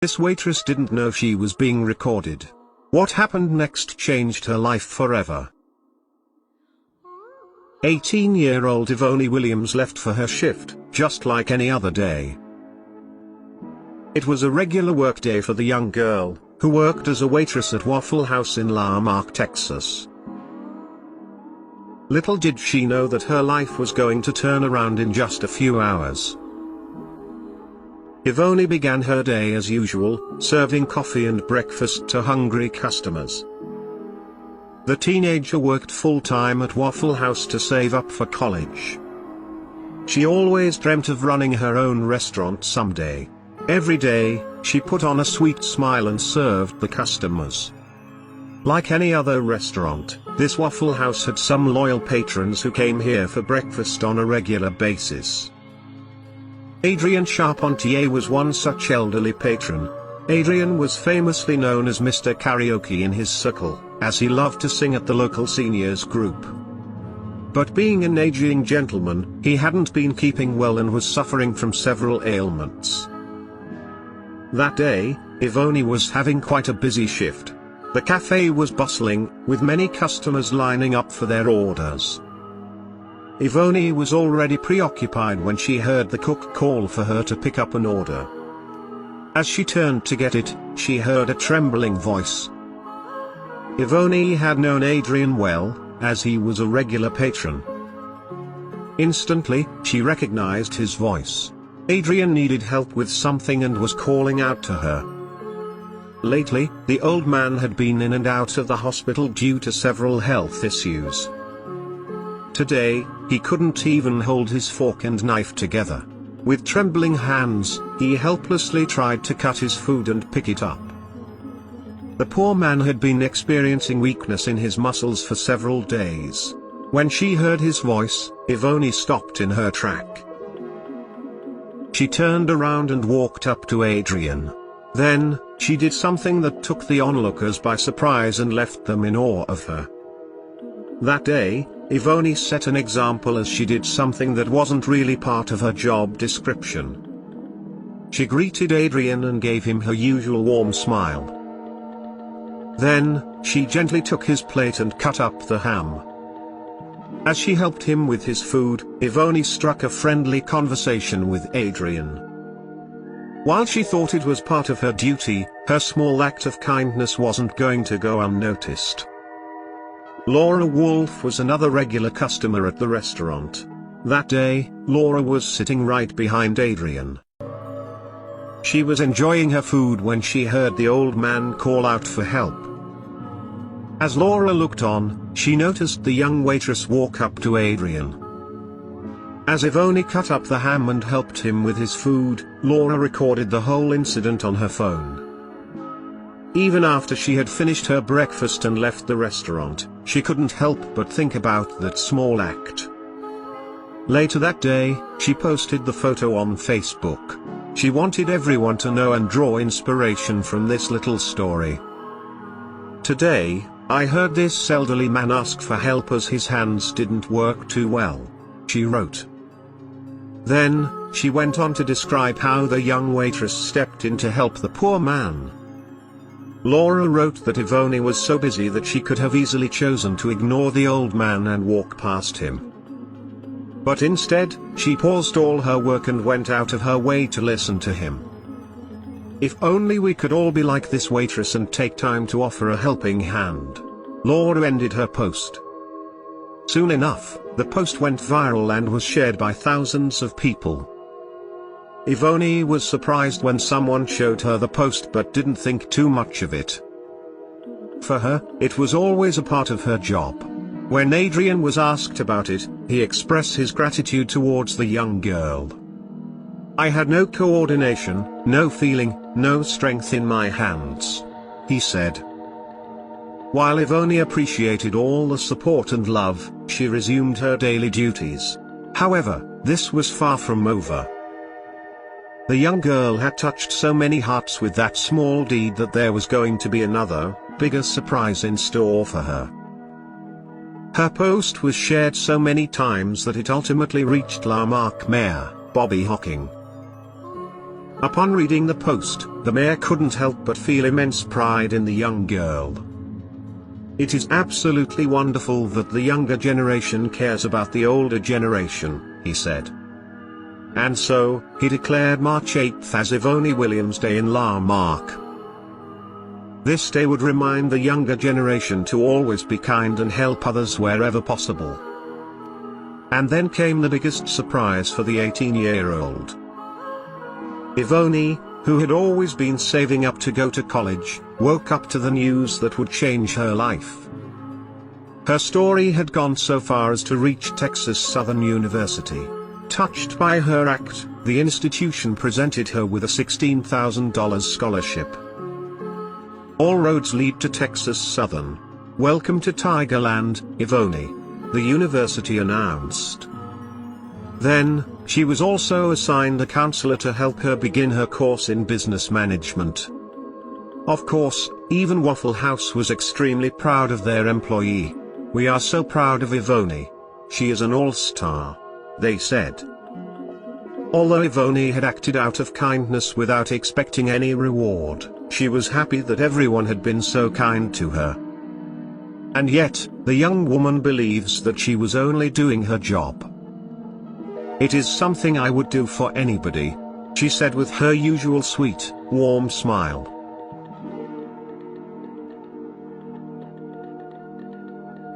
This waitress didn't know she was being recorded. What happened next changed her life forever. 18-year-old Evoni Williams left for her shift, just like any other day. It was a regular workday for the young girl, who worked as a waitress at Waffles House in La Marque, Texas. Little did she know that her life was going to turn around in just a few hours. Evoni began her day as usual, serving coffee and breakfast to hungry customers. The teenager worked full-time at Waffles House to save up for college. She always dreamt of running her own restaurant someday. Every day, she put on a sweet smile and served the customers. Like any other restaurant, this Waffles House had some loyal patrons who came here for breakfast on a regular basis. Adrien Charpentier was one such elderly patron. Adrien was famously known as Mr. Karaoke in his circle, as he loved to sing at the local seniors group. But being an aging gentleman, he hadn't been keeping well and was suffering from several ailments. That day, Evoni was having quite a busy shift. The cafe was bustling, with many customers lining up for their orders. Evoni was already preoccupied when she heard the cook call for her to pick up an order. As she turned to get it, she heard a trembling voice. Evoni had known Adrien well, as he was a regular patron. Instantly, she recognized his voice. Adrien needed help with something and was calling out to her. Lately, the old man had been in and out of the hospital due to several health issues. Today, he couldn't even hold his fork and knife together. With trembling hands, he helplessly tried to cut his food and pick it up. The poor man had been experiencing weakness in his muscles for several days. When she heard his voice, Evoni stopped in her track. She turned around and walked up to Adrien. Then, she did something that took the onlookers by surprise and left them in awe of her. That day, Evoni set an example as she did something that wasn't really part of her job description. She greeted Adrien and gave him her usual warm smile. Then, she gently took his plate and cut up the ham. As she helped him with his food, Evoni struck a friendly conversation with Adrien. While she thought it was part of her duty, her small act of kindness wasn't going to go unnoticed. Laura Wolf was another regular customer at the restaurant. That day, Laura was sitting right behind Adrien. She was enjoying her food when she heard the old man call out for help. As Laura looked on, she noticed the young waitress walk up to Adrien. As Evoni cut up the ham and helped him with his food, Laura recorded the whole incident on her phone. Even after she had finished her breakfast and left the restaurant, she couldn't help but think about that small act. Later that day, she posted the photo on Facebook. She wanted everyone to know and draw inspiration from this little story. Today, I heard this elderly man ask for help as his hands didn't work too well, she wrote. Then, she went on to describe how the young waitress stepped in to help the poor man. Laura wrote that Evoni was so busy that she could have easily chosen to ignore the old man and walk past him. But instead, she paused all her work and went out of her way to listen to him. If only we could all be like this waitress and take time to offer a helping hand. Laura ended her post. Soon enough, the post went viral and was shared by thousands of people. Evoni was surprised when someone showed her the post but didn't think too much of it. For her, it was always a part of her job. When Adrien was asked about it, he expressed his gratitude towards the young girl. I had no coordination, no feeling, no strength in my hands, he said. While Evoni appreciated all the support and love, she resumed her daily duties. However, this was far from over. The young girl had touched so many hearts with that small deed that there was going to be another, bigger surprise in store for her. Her post was shared so many times that it ultimately reached La Marque Mayor, Bobby Hocking. Upon reading the post, the mayor couldn't help but feel immense pride in the young girl. "It is absolutely wonderful that the younger generation cares about the older generation," he said. And so, he declared March 8th as Evoni Williams Day in La Marque. This day would remind the younger generation to always be kind and help others wherever possible. And then came the biggest surprise for the 18-year-old. Evoni, who had always been saving up to go to college, woke up to the news that would change her life. Her story had gone so far as to reach Texas Southern University. Touched by her act, the institution presented her with a $16,000 scholarship. "All roads lead to Texas Southern. Welcome to Tigerland, Evoni," the university announced. Then, she was also assigned a counselor to help her begin her course in business management. Of course, even Waffle House was extremely proud of their employee. "We are so proud of Evoni. She is an all-star," they said. Although Evoni had acted out of kindness without expecting any reward, she was happy that everyone had been so kind to her. And yet, the young woman believes that she was only doing her job. "It is something I would do for anybody," she said with her usual sweet, warm smile.